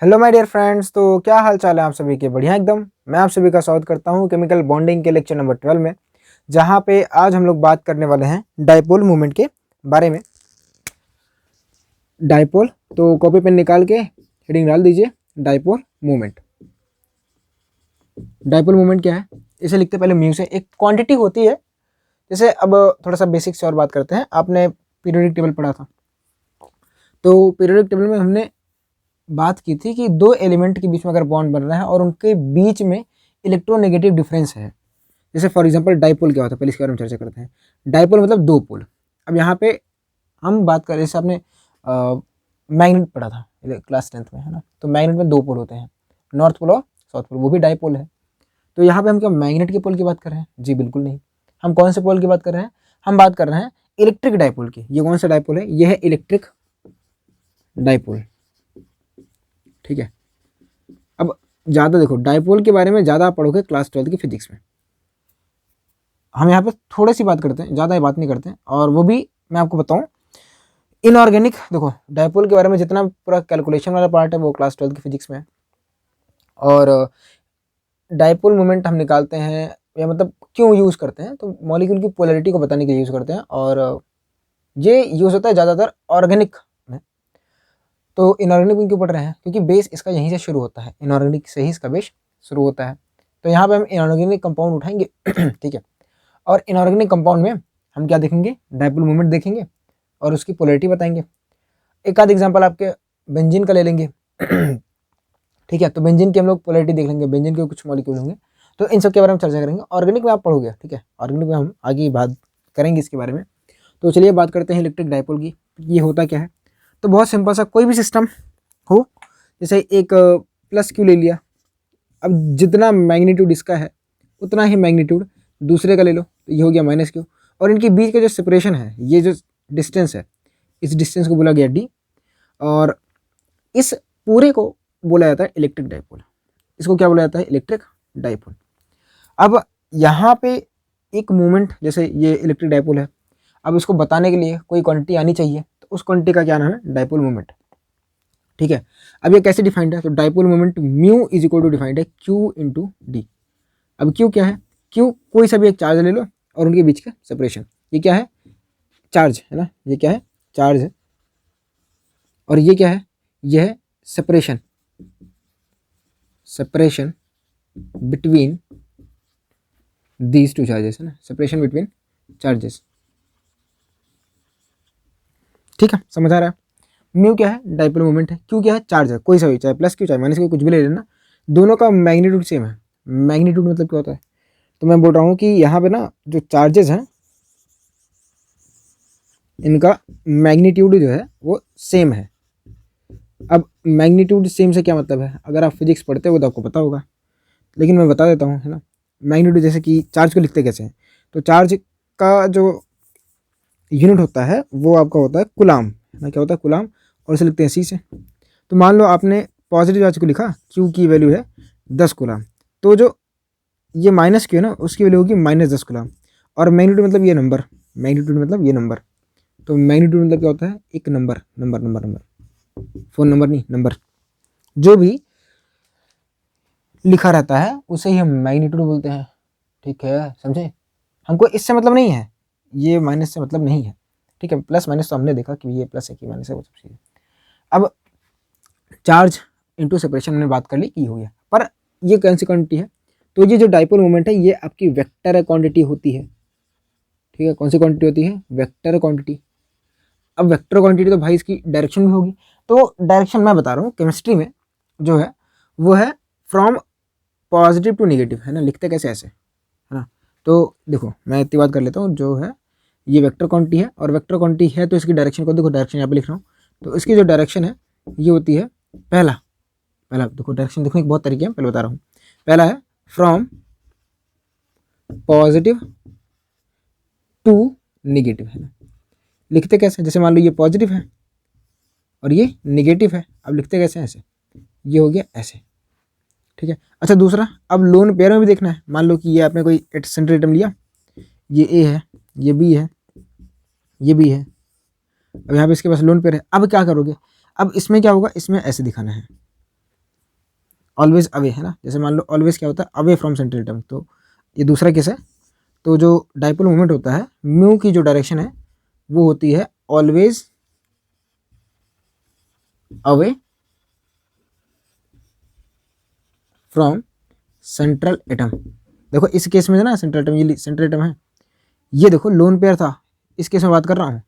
Hello my dear friends. तो क्या हाल चाल है आप सभी के? बढ़िया एकदम। मैं आप सभी का स्वागत करता हूं केमिकल बॉन्डिंग के लेक्चर नंबर 12 में, जहां पे आज हम लोग बात करने वाले हैं डाइपोल मूवमेंट के बारे में। डाइपोल, तो कॉपी पेन निकाल के हेडिंग डाल दीजिए, डाइपोल मूवमेंट। डाइपोल मूवमेंट क्या है? इसे लिखते पहले म्यू से। एक क्वांटिटी होती है। जैसे अब थोड़ा सा बेसिक से और बात करते हैं। आपने पीरियोडिक टेबल पढ़ा था, तो पीरियोडिक टेबल में हमने बात की थी कि दो एलिमेंट के बीच में अगर बॉन्ड बन रहा है और उनके बीच में इलेक्ट्रोनेगेटिव डिफरेंस है, जैसे फॉर एग्जांपल डाइपोल क्या होता है, पहले इसके बारे में चर्चा करते हैं। डाइपोल मतलब दो पोल। अब यहाँ पे हम बात करें, जैसे आपने मैग्नेट पढ़ा था क्लास 10th में, है ना? तो मैग्नेट में दो पोल होते हैं, नॉर्थ पोल और साउथ पोल, वो भी डाइपोल है। तो यहाँ पे हम क्या मैग्नेट के पोल की बात कर रहे हैं? जी बिल्कुल नहीं। हम कौन से पोल की बात कर रहे हैं? हम बात कर रहे हैं इलेक्ट्रिक डाइपोल की। ये कौन सा डाइपोल है? ये है इलेक्ट्रिक डाइपोल। ठीक है। अब ज़्यादा देखो, डाइपोल के बारे में ज़्यादा पढ़ोगे क्लास 12th की फिजिक्स में। हम यहाँ पे थोड़ी सी बात करते हैं, ज़्यादा बात नहीं करते हैं। और वो भी मैं आपको बताऊँ, इनऑर्गेनिक। देखो डाइपोल के बारे में जितना पूरा कैलकुलेशन वाला पार्ट है वो क्लास 12th की फिजिक्स में है। और डाइपोल मोमेंट हम निकालते हैं, या मतलब क्यों यूज़ करते हैं, तो मॉलिक्यूल की पोलैरिटी को बताने के लिए यूज़ करते हैं। और ये यूज़ होता है ज़्यादातर ऑर्गेनिक में। तो इनऑर्गेनिक में क्यों पढ़ रहे हैं? क्योंकि बेस इसका यहीं से शुरू होता है, इनऑर्गेनिक से ही इसका बेस शुरू होता है। तो यहाँ पे हम इनऑर्गेनिक कंपाउंड उठाएंगे ठीक है। और इनऑर्गेनिक कंपाउंड में हम क्या देखेंगे? डाइपोल मूवमेंट देखेंगे और उसकी पोलैरिटी बताएंगे। एक आध एग्जांपल आपके बेंजीन का ले लेंगे ठीक है। तो बेंजीन की हम लोग पोलैरिटी देख लेंगे, बेंजीन के कुछ मॉलिक्यूल होंगे, तो इन सब के बारे में चर्चा करेंगे। ऑर्गेनिक में आप पढ़ोगे, ठीक है, ऑर्गेनिक में हम आगे बात करेंगे इसके बारे में। तो चलिए बात करते हैं इलेक्ट्रिक डाइपोल की। ये होता क्या है? तो बहुत सिंपल सा, कोई भी सिस्टम हो, जैसे एक प्लस क्यू ले लिया। अब जितना मैग्नीट्यूड इसका है उतना ही मैग्नीट्यूड दूसरे का ले लो, तो ये हो गया माइनस क्यू। और इनके बीच का जो सेपरेशन है, ये जो डिस्टेंस है, इस डिस्टेंस को बोला गया डी। और इस पूरे को बोला जाता है इलेक्ट्रिक डाइपोल। इसको क्या बोला जाता है? Electric dipole. अब यहाँ पे एक मोमेंट, जैसे ये इलेक्ट्रिक डाइपोल है, अब इसको बताने के लिए कोई क्वांटिटी आनी चाहिए, तो उस क्वांटिटी का क्या नाम है? Dipole moment. ठीक है। अब ये कैसे डिफाइंड है? तो dipole moment mu is equal to defined है क्यू इंटू डी। अब क्यू क्या है? क्यू कोई सा भी एक चार्ज ले लो और उनके बीच का सेपरेशन। ये क्या है? चार्ज है ना? ये क्या है? चार्ज है। और ये क्या है? ये है separation, separation between these two charges, है ना? Separation between charges. ठीक है, समझ आ रहा है? म्यू क्या है? डाइपोल मोमेंट है। क्यू क्या है? चार्ज है, कोई सा भी, चाहे प्लस क्यू चाहे माइनस क्यू, कुछ भी ले लेना, दोनों का मैग्नीट्यूड सेम है। मैग्नीट्यूड मतलब क्या होता है? तो मैं बोल रहा हूँ कि यहाँ पे ना जो चार्जेस हैं, इनका मैग्नीट्यूड जो है वो सेम है। अब मैग्नीट्यूड सेम से क्या मतलब है? अगर आप फिजिक्स पढ़ते हो तो आपको पता होगा, लेकिन मैं बता देता हूँ, है ना? मैग्नीट्यूड, जैसे कि चार्ज को लिखते कैसे हैं, तो चार्ज का जो यूनिट होता है वो आपका होता है कुलाम, है ना? क्या होता है? कुलाम। और इसे लिखते हैं सी से। तो मान लो आपने पॉजिटिव चार्ज को लिखा, क्यू की वैल्यू है 10 कुलाम, तो जो ये माइनस क्यू है ना, उसकी वैल्यू होगी -10 कुलाम। और मैग्नीट्यूड मतलब ये नंबर, मैग्नीट्यूड मतलब ये नंबर। तो मैग्नीट्यूड मतलब क्या होता है? एक number, number number number, phone number नहीं, नंबर। जो भी लिखा रहता है उसे ही हम मैग्नीट्यूड बोलते हैं। ठीक है, समझे? हमको इससे मतलब नहीं है, ये माइनस से मतलब नहीं है। ठीक है, प्लस माइनस तो हमने देखा कि ये प्लस है कि माइनस है, वो सब चीज़। अब चार्ज इंटू सेपरेशन हमने बात कर ली कि हो गया, पर ये कौन सी क्वांटिटी है? तो ये जो डाइपोल मोमेंट है ये आपकी वेक्टर क्वांटिटी होती है। ठीक है, कौन सी क्वांटिटी होती है? Vector quantity. अब वेक्टर क्वांटिटी तो भाई इसकी डायरेक्शन भी होगी। तो डायरेक्शन मैं बता रहा हूँ, केमिस्ट्री में जो है वो है फ्रॉम पॉजिटिव टू निगेटिव, है ना? लिखते कैसे? ऐसे, है ना? तो देखो मैं इतनी बात कर लेता हूँ, जो है ये वेक्टर क्वांटिटी है, और वेक्टर क्वांटिटी है तो इसकी डायरेक्शन को देखो, डायरेक्शन यहाँ पे लिख रहा हूँ। तो इसकी जो डायरेक्शन है ये होती है, पहला पहला देखो, डायरेक्शन देखने के बहुत तरीके हैं, पहले बता रहा हूँ। पहला है फ्रॉम पॉजिटिव टू निगेटिव, है ना? लिखते कैसे? जैसे मान लो ये पॉजिटिव है और ये निगेटिव है, अब लिखते कैसे? ऐसे, ये हो गया ऐसे। ठीक है। अच्छा दूसरा, अब लोन पेयर में भी देखना है। मान लो कि ये आपने कोई सेंटर एटम लिया, ये ए है, ये बी है, ये बी है। अब यहाँ पे इसके पास लोन पेयर है। अब क्या करोगे? अब इसमें क्या होगा? इसमें ऐसे दिखाना है, ऑलवेज अवे है ना, जैसे मान लो ऑलवेज क्या होता है, अवे फ्रॉम सेंट्रल एटम, तो ये दूसरा केस है। तो जो डाइपोल मोमेंट होता है, म्यू की जो डायरेक्शन है वो होती है always away from central atom. देखो इस केस में ना सेंट्रल एटम, ये सेंट्रल एटम है, ये देखो लोन पेयर था, इस केस में बात कर रहा हूँ,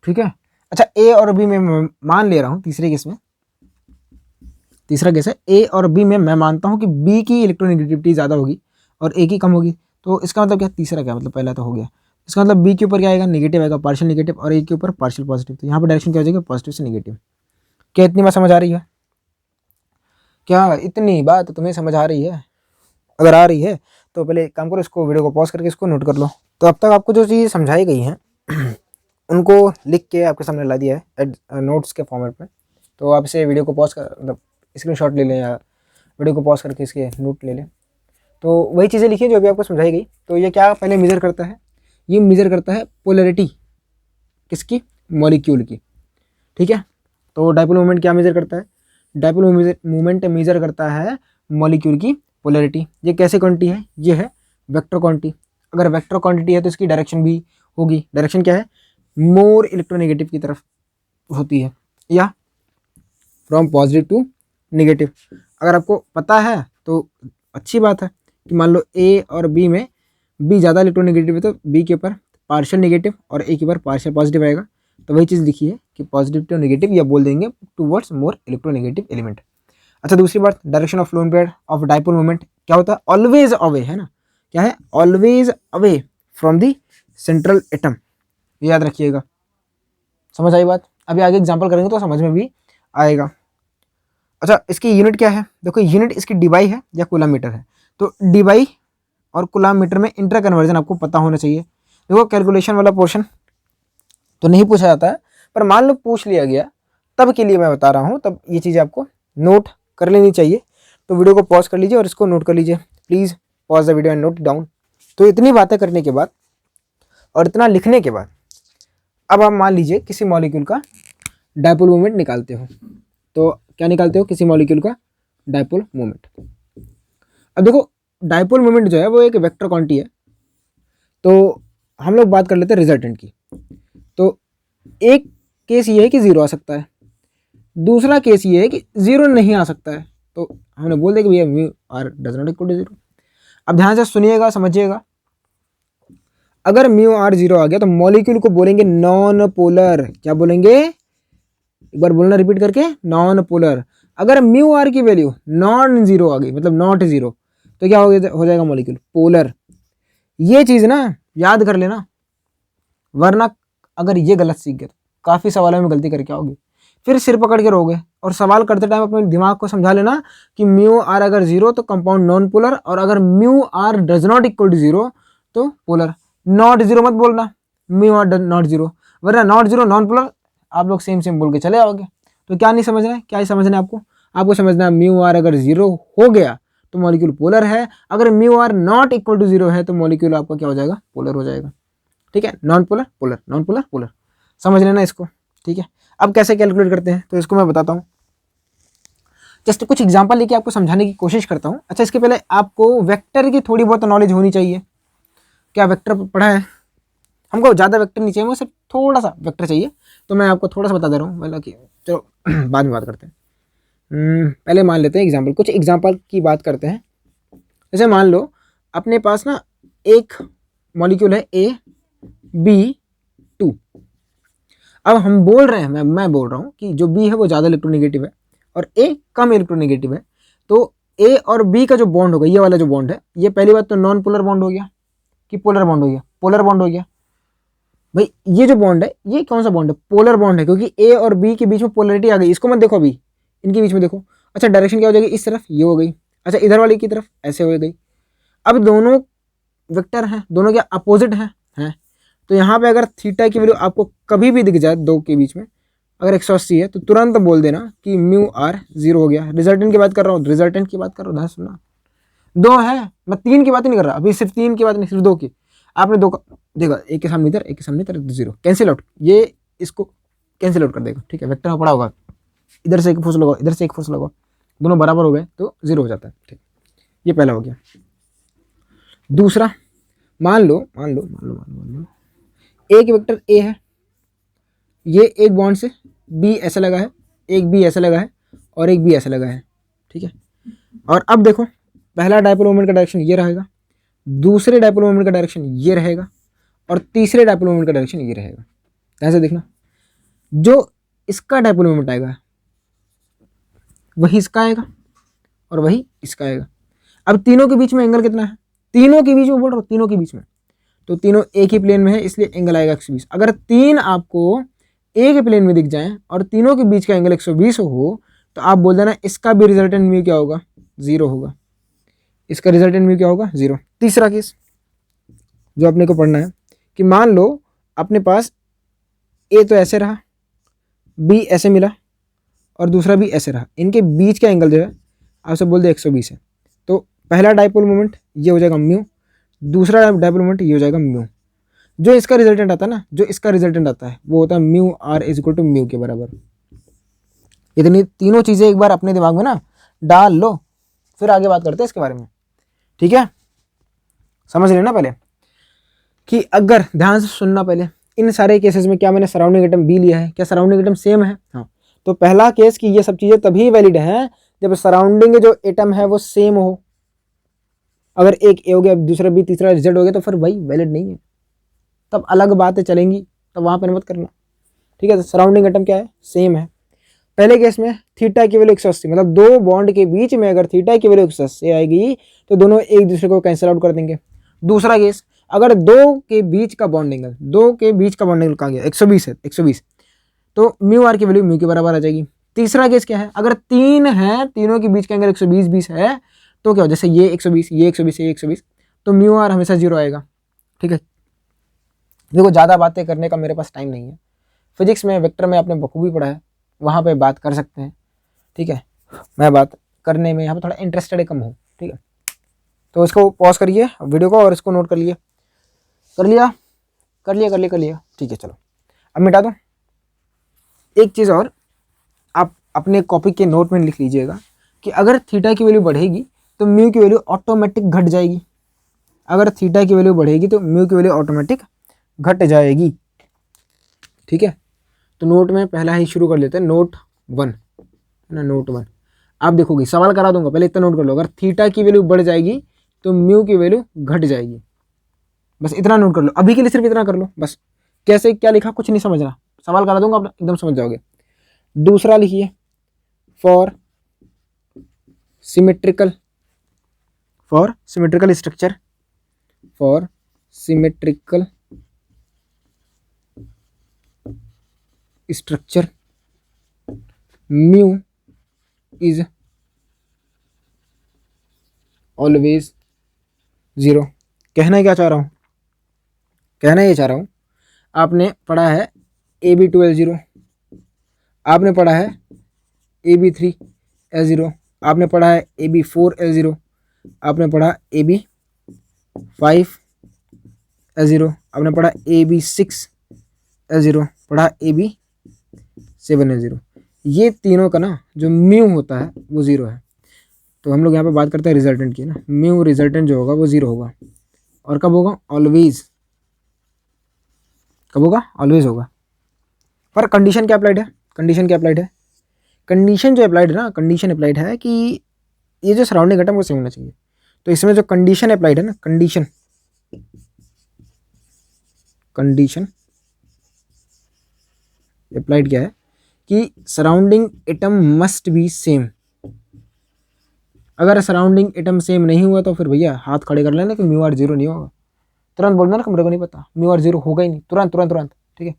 ठीक है। अच्छा ए और बी में मैं मान ले रहा हूँ, तीसरे केस में, तीसरा केस है ए और बी में मैं मानता हूँ कि बी की इलेक्ट्रोनेगेटिविटी ज़्यादा होगी और ए की कम होगी। तो इसका मतलब क्या, तीसरा क्या मतलब, पहला तो हो गया, इसका मतलब बी के ऊपर क्या आएगा, नेगेटिव आएगा, पार्शियल नेगेटिव, और ए के ऊपर पार्शियल पॉजिटिव। तो यहाँ पर डायरेक्शन क्या हो जाएगा, पॉजिटिव से नेगेटिव। क्या इतनी बात समझ आ रही है? क्या इतनी बात तुम्हें समझ आ रही है? अगर आ रही है तो पहले एक काम करो, इसको वीडियो को पॉज करके इसको नोट कर लो। तो अब तक आपको जो चीज़ समझाई गई हैं उनको लिख के आपके सामने ला दिया है नोट्स के फॉर्मेट में। तो आप इसे वीडियो को पॉज कर, मतलब स्क्रीनशॉट ले लें या वीडियो को पॉज करके इसके नोट ले लें। तो वही चीज़ें लिखिए जो अभी आपको समझाई गई। तो ये क्या पहले मेजर करता है, ये मेजर करता है पोलैरिटी किसकी, मॉलिक्यूल की, ठीक है। तो डाइपोल मोमेंट क्या मेजर करता है, डाइपोल मोमेंट मेजर करता है मॉलिक्यूल की पोलैरिटी। ये कैसे क्वांटिटी है, ये है वेक्टर क्वांटिटी। अगर वेक्टर क्वांटिटी है तो इसकी डायरेक्शन भी होगी, डायरेक्शन क्या है, मोर इलेक्ट्रोनेगेटिव की तरफ होती है, या फ्रॉम पॉजिटिव टू नेगेटिव। अगर आपको पता है तो अच्छी बात है कि मान लो ए और बी में बी ज़्यादा इलेक्ट्रोनेगेटिव है तो बी के ऊपर पार्शियल नेगेटिव और ए के ऊपर पार्शियल पॉजिटिव आएगा। तो वही चीज़ लिखी है कि पॉजिटिव टू नेगेटिव, या बोल देंगे टूवर्ड्स मोर इलेक्ट्रोनेगेटिव एलिमेंट। अच्छा दूसरी बात, direction of lone pair of dipole moment क्या होता है, ऑलवेज अवे है ना, क्या है, always away from the central atom, ये याद रखिएगा। समझ आई बात? अभी आगे एग्जांपल करेंगे तो समझ में भी आएगा। अच्छा इसकी यूनिट क्या है, देखो यूनिट इसकी डिबाई है या कूलममीटर है। तो डिबाई और कूलममीटर में इंटर कन्वर्जन आपको पता होना चाहिए। देखो कैलकुलेशन वाला पोर्शन तो नहीं पूछा जाता है, पर मान लो पूछ लिया गया तब के लिए मैं बता रहा हूँ, तब ये चीज़ें आपको नोट कर लेनी चाहिए। तो वीडियो को पॉज कर लीजिए और इसको नोट कर लीजिए, please pause the video and note down. तो इतनी बातें करने के बाद और इतना लिखने के बाद अब आप मान लीजिए किसी मॉलिक्यूल का डाइपोल मोमेंट निकालते हो। तो क्या निकालते हो, किसी मॉलिक्यूल का डाइपोल मोमेंट। अब देखो डाइपोल मोमेंट जो है वो एक वेक्टर क्वांटिटी है। तो हम लोग बात कर लेते हैं रिजल्टेंट की। तो एक केस ये है कि जीरो आ सकता है, दूसरा केस ये है कि जीरो नहीं आ सकता है। तो हमने बोल दिया कि भैया mu R does not equal to zero. अब ध्यान से सुनिएगा, समझिएगा, अगर म्यू आर जीरो आ गया तो मॉलिक्यूल को बोलेंगे नॉन पोलर। क्या बोलेंगे, एक बार बोलना रिपीट करके, नॉन पोलर। अगर म्यू आर की वैल्यू नॉन जीरो आ गई, मतलब नॉट जीरो, तो क्या हो जाएगा मॉलिक्यूल, पोलर। ये चीज़ ना याद कर लेना, वरना अगर ये गलत सीख गए तो काफ़ी सवालों में गलती करके आओगे, फिर सिर पकड़ के रहोगे। और सवाल करते टाइम अपने दिमाग को समझा लेना कि म्यू आर अगर जीरो तो कंपाउंड नॉन पोलर, और अगर mu R does not equal to zero तो पोलर। नॉट जीरो मत बोलना, म्यू आर नॉट जीरो, वरना नॉट जीरो नॉन पोलर आप लोग सेम सेम बोल के चले आओगे। तो क्या नहीं समझना है, क्या ही समझना है आपको, आपको समझना है म्यू आर अगर जीरो हो गया तो मॉलिक्यूल पोलर है, अगर mu R not equal to zero है तो मॉलिक्यूल आपका क्या हो जाएगा, पोलर हो जाएगा। ठीक है, non polar polar, non polar polar, समझ लेना इसको। ठीक है, अब कैसे कैलकुलेट करते हैं तो इसको मैं बताता हूँ, जस्ट कुछ एग्जांपल लेके आपको समझाने की कोशिश करता हूँ। अच्छा इसके पहले आपको वेक्टर की थोड़ी बहुत नॉलेज होनी चाहिए। क्या वेक्टर पढ़ा है? हमको ज़्यादा वेक्टर नहीं चाहिए, मुझे सिर्फ थोड़ा सा वेक्टर चाहिए। तो मैं आपको थोड़ा सा बता दे रहा हूँ, मतलब कि चलो बाद में बात करते हैं। पहले मान लेते हैं एग्जाम्पल, कुछ एग्जाम्पल की बात करते हैं। जैसे मान लो अपने पास ना एक मॉलिक्यूल है AB2। अब हम बोल रहे हैं, मैं बोल रहा हूँ कि जो B है वो ज़्यादा इलेक्ट्रोनेगेटिव है और A कम इलेक्ट्रोनेगेटिव है। तो A और B का जो बॉन्ड होगा, ये वाला जो बॉन्ड है, ये पहली बात तो नॉन पोलर बॉन्ड हो गया कि पोलर बॉन्ड हो गया, पोलर बॉन्ड हो गया। भाई ये जो बॉन्ड है ये कौन सा बॉन्ड है, पोलर बॉन्ड है, क्योंकि A और B के बीच में पोलरिटी आ गई। इसको मत देखो अभी, इनके बीच में देखो। अच्छा डायरेक्शन क्या हो जाएगी, इस तरफ ये हो गई, अच्छा इधर वाली की तरफ ऐसे हो गई। अब दोनों वेक्टर हैं, दोनों क्या अपोजिट हैं? तो यहाँ पे अगर थीटा की वैल्यू आपको कभी भी दिख जाए दो के बीच में, अगर 180 है तो तुरंत बोल देना कि म्यू आर जीरो हो गया। रिजल्टेंट की बात कर रहा हूँ, रिजल्टेंट की बात कर रहा हूँ, ध्यान सुनना। दो है, मैं तीन की बात ही नहीं कर रहा अभी, सिर्फ तीन की बात नहीं, सिर्फ दो की। आपने दो का देखा, एक के सामने इधर, एक के सामने इधर, जीरो कैंसिल आउट, ये इसको कैंसिल आउट कर देगा। ठीक है, वेक्टर में पड़ा होगा, इधर से एक फोर्स लगाओ, इधर से एक फोर्स लगाओ, दोनों बराबर हो गए तो 0 हो जाता है। ठीक, ये पहला हो गया। दूसरा, मान लो एक वेक्टर ए है, ये एक बॉन्ड से बी ऐसे लगा है, एक बी ऐसे लगा है और एक बी ऐसे लगा है। ठीक है, और अब देखो पहला डायपोल मोमेंट का डायरेक्शन ये रहेगा, दूसरे डायपोल मोमेंट का डायरेक्शन ये रहेगा और तीसरे डायपोल मोमेंट का डायरेक्शन ये रहेगा। ऐसे देखना, जो इसका डायपोल मोमेंट आएगा वही इसका आएगा और वही इसका आएगा। अब तीनों के बीच में एंगल कितना है, तीनों के बीच में बोल रहा हूँ, तीनों के बीच में, तो तीनों एक ही प्लेन में है इसलिए एंगल आएगा 120। अगर तीन आपको एक प्लेन में दिख जाए और तीनों के बीच का एंगल 120 हो तो आप बोल देना इसका भी रिजल्टेंट म्यू क्या होगा, 0 होगा। इसका रिजल्टेंट म्यू क्या होगा, 0। तीसरा केस जो अपने को पढ़ना है कि मान लो अपने पास ए तो ऐसे रहा, बी ऐसे मिला और दूसरा भी ऐसे रहा, इनके बीच का एंगल जो है आपसे बोल दे 120 है, तो पहला डायपोल मोमेंट ये हो जाएगा म्यू, दूसरा डायपोल मोमेंट ये हो जाएगा म्यू। जो इसका रिजल्टेंट आता है ना, जो इसका रिजल्टेंट आता है वो होता है mu R is equal to mu के बराबर। इतनी तीनों चीज़ें एक बार अपने दिमाग में ना डाल लो, फिर आगे बात करते हैं इसके बारे में। ठीक है, समझ लेना पहले कि अगर ध्यान से सुनना पहले, इन सारे केसेस में क्या मैंने सराउंडिंग एटम बी लिया है, क्या सराउंडिंग एटम सेम है? हाँ, तो पहला केस कि ये सब चीज़ें तभी वैलिड हैं जब सराउंडिंग जो एटम है वो सेम हो। अगर एक ए हो गया दूसरा बी तीसरा जेड हो गया तो फिर भाई वैलिड नहीं है, तब अलग बातें चलेंगी, तब वहाँ पर मत करना। ठीक है, तो सराउंडिंग एटम क्या है, सेम है। पहले केस में थीटा की वैल्यू 180, मतलब दो बॉन्ड के बीच में अगर थीटा की वैल्यू 180 आएगी तो दोनों एक दूसरे को कैंसिल आउट कर देंगे। दूसरा केस, अगर दो के बीच का बॉन्ड एंगल कहाँ गया, 120 है, 120, तो म्यू आर की वैल्यू म्यू के बराबर आ जाएगी। तीसरा केस क्या है, अगर तीन है, तीनों के बीच का एंगल 120 है तो क्या हो, जैसे ये 120, ये 120, ये 120, तो म्यू आर हमेशा 0 आएगा। ठीक है, देखो ज़्यादा बातें करने का मेरे पास टाइम नहीं है, फिजिक्स में वेक्टर में आपने बखूबी पढ़ा है, वहाँ पे बात कर सकते हैं। ठीक है, मैं बात करने में यहाँ पे थोड़ा इंटरेस्टेड कम हूँ। ठीक है, तो इसको पॉज करिए वीडियो को और इसको नोट कर लिया। ठीक है, चलो अब मिटा दो। एक चीज़ और आप अपने कॉपी के नोट में लिख लीजिएगा कि अगर थीटा की वैल्यू बढ़ेगी तो म्यू की वैल्यू ऑटोमेटिक घट जाएगी। अगर थीटा की वैल्यू बढ़ेगी तो म्यू की वैल्यू ऑटोमेटिक घट जाएगी। ठीक है, तो नोट में पहला ही शुरू कर लेते हैं, नोट 1 ना, नोट 1 आप देखोगे, सवाल करा दूंगा, पहले इतना नोट कर लो। अगर थीटा की वैल्यू बढ़ जाएगी तो म्यू की वैल्यू घट जाएगी, बस इतना नोट कर लो, अभी के लिए सिर्फ इतना कर लो बस। कैसे क्या लिखा कुछ नहीं समझना, सवाल करा दूंगा आप एकदम समझ जाओगे। दूसरा लिखिए, for symmetrical structure, for symmetrical structure mu is always 0। कहना क्या चाह रहा हूँ, कहना ये चाह रहा हूँ, आपने पढ़ा है AB2L0, आपने पढ़ा है AB3L0, आपने पढ़ा है AB4L0, आपने पढ़ा AB5L0, आपने पढ़ा AB6L0, पढ़ा AB7L0। ये तीनों का ना जो म्यू होता है वो 0 है। तो हम लोग यहाँ पे बात करते हैं रिजल्टेंट की ना, म्यू रिजल्टेंट जो होगा वो 0 होगा। और कब होगा, ऑलवेज, कब होगा, ऑलवेज होगा। पर कंडीशन क्या अप्लाइड है, कंडीशन क्या अप्लाइड है, कंडीशन जो अप्लाइड है ना, कंडीशन अप्लाइड है कि ये जो सराउंडिंग एटम वो सेम होना चाहिए। तो इसमें जो कंडीशन अप्लाइड है ना, कंडीशन अप्लाइड क्या है कि surrounding atom must be same. अगर सराउंडिंग एटम सेम नहीं हुआ तो फिर भैया हाथ खड़े कर लेना कि म्यू आर 0 नहीं होगा, तुरंत बोलना ना कि मेरे को नहीं पता, म्यू आर 0 होगा ही नहीं, तुरंत तुरंत तुरंत। ठीक है,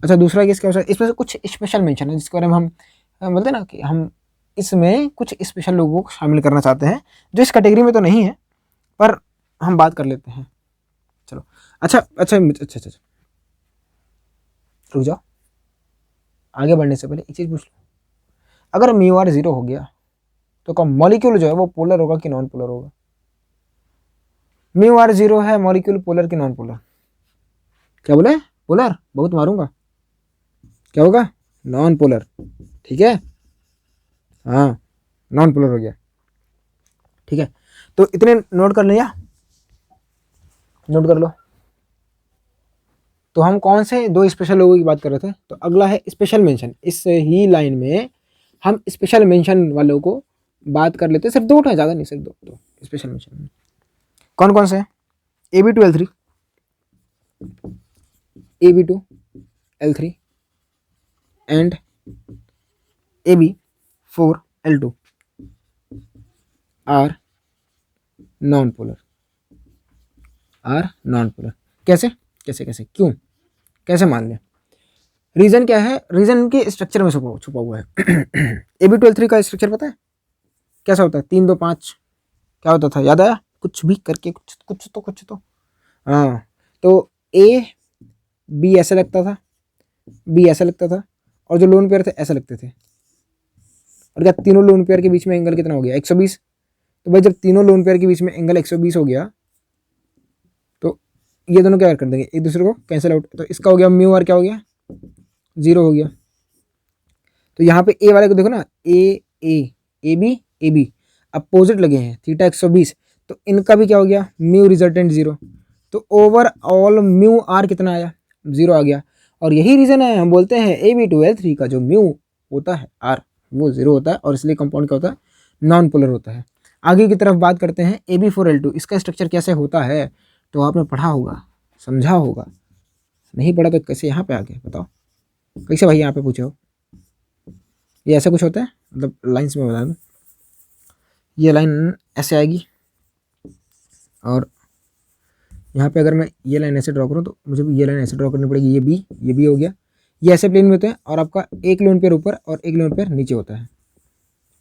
अच्छा दूसरा केस क्या हो सकता है, इसमें से कुछ स्पेशल मेंशन है जिसके बारे में हम बोलते हैं ना कि हम इसमें कुछ स्पेशल लोगों को शामिल करना चाहते हैं जो इस कैटेगरी में तो नहीं है पर हम बात कर लेते हैं। चलो अच्छा, रुक जाओ, आगे बढ़ने से पहले एक चीज़ पूछ लो, अगर म्यू आर 0 हो गया तो क्या मॉलिक्यूल जो है वो पोलर होगा कि नॉन पोलर होगा? म्यू आर 0 है, मॉलिक्यूल पोलर कि नॉन पोलर? क्या बोले, पोलर, बहुत मारूंगा, क्या होगा, नॉन पोलर। ठीक है, हाँ नॉन पोलर हो गया। ठीक है, तो इतने नोट कर लिया, नोट कर लो। तो हम कौन से दो स्पेशल लोगों की बात कर रहे थे, तो अगला है स्पेशल मेंशन। इस ही लाइन में हम स्पेशल मेंशन वालों को बात कर लेते हैं, सिर्फ दो उठाए, ज़्यादा नहीं, सिर्फ दो स्पेशल मेंशन। कौन कौन से हैं? AB2L3, AB2L3 and AB4L2 are non polar, are non polar. कैसे कैसे कैसे, क्यों, कैसे मान लें? रीजन क्या है? रीजन इनके स्ट्रक्चर में छुपा हुआ है। AB2L3 का स्ट्रक्चर पता है कैसा होता है? 3 2 5 क्या होता था, याद आया? कुछ भी करके कुछ तो हाँ, तो A B ऐसा लगता था, B ऐसा लगता था, और जो लोन पेयर थे ऐसा लगते थे। और क्या तीनों लोन पेयर के बीच में एंगल कितना हो गया? 120। तो भाई जब तीनों लोन पेयर के बीच में एंगल 120 हो गया, तो ये दोनों क्या कर देंगे? एक दूसरे को कैंसिल आउट। तो इसका हो गया म्यू आर क्या हो गया? 0 हो गया। तो यहाँ पे ए वाले को देखो ना, ए बी अपोजिट लगे हैं, थीटा 120, तो इनका भी क्या हो गया? Mu resultant 0। तो ओवरऑल म्यू आर कितना आया? 0 आ गया। और यही रीज़न है, हम बोलते हैं AB2L3 का जो म्यू होता है आर, वो 0 होता है, और इसलिए कंपाउंड क्या होता है? नॉन पोलर होता है। आगे की तरफ बात करते हैं AB4L2। इसका स्ट्रक्चर कैसे होता है तो आपने पढ़ा होगा, समझा होगा, नहीं पढ़ा तो कैसे यहाँ पे आ गए बताओ? कैसे भाई यहाँ पे पूछे हो? ये ऐसा कुछ होता है, मतलब लाइन्स में बता दूँ, ये लाइन ऐसे आएगी, और यहाँ पे अगर मैं ये लाइन ऐसे ड्रॉ करूँ तो मुझे भी ये लाइन ऐसे ड्रॉ करनी पड़ेगी। ये भी हो गया। ये ऐसे प्लेन में होते हैं, और आपका एक लोन पेयर ऊपर और एक लोन पेयर नीचे होता है।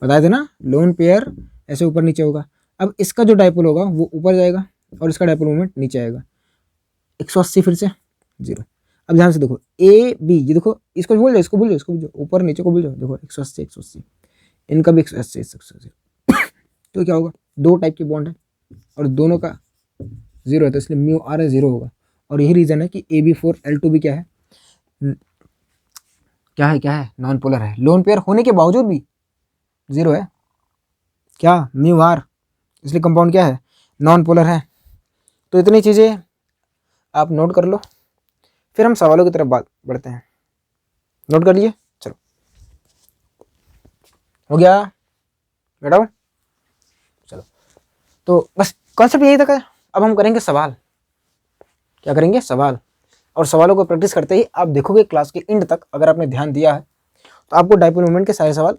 बताए थे ना, लोन पेयर ऐसे ऊपर नीचे होगा। अब इसका जो डायपोल होगा वो ऊपर जाएगा, और इसका डायपोल मोमेंट नीचे आएगा। 180 फिर से 0। अब ध्यान से देखो, A B, ये देखो, इसको भूल जाओ, इसको भूल जाओ, इसको भूल जाओ, ऊपर नीचे को भूल जाओ। देखो 180 180, इनका भी 180 180। तो क्या होगा? दो टाइप की बॉन्ड है, और दोनों का 0 है, तो इसलिए म्यू आर 0 होगा। और यही रीज़न है कि AB4L2 भी क्या है? क्या है? नॉन पोलर है। लोन पेयर होने के बावजूद भी 0 है, क्या? म्यू आर, इसलिए कंपाउंड क्या है? नॉन पोलर है। तो इतनी चीज़ें आप नोट कर लो, फिर हम सवालों की तरफ बात बढ़ते हैं। नोट कर लिए? चलो, हो गया बेटा? चलो, तो बस कॉन्सेप्ट यही था। अब हम करेंगे सवाल। क्या करेंगे? सवाल। और सवालों को प्रैक्टिस करते ही आप देखोगे क्लास के एंड तक, अगर आपने ध्यान दिया है तो आपको डायपोल मोमेंट के सारे सवाल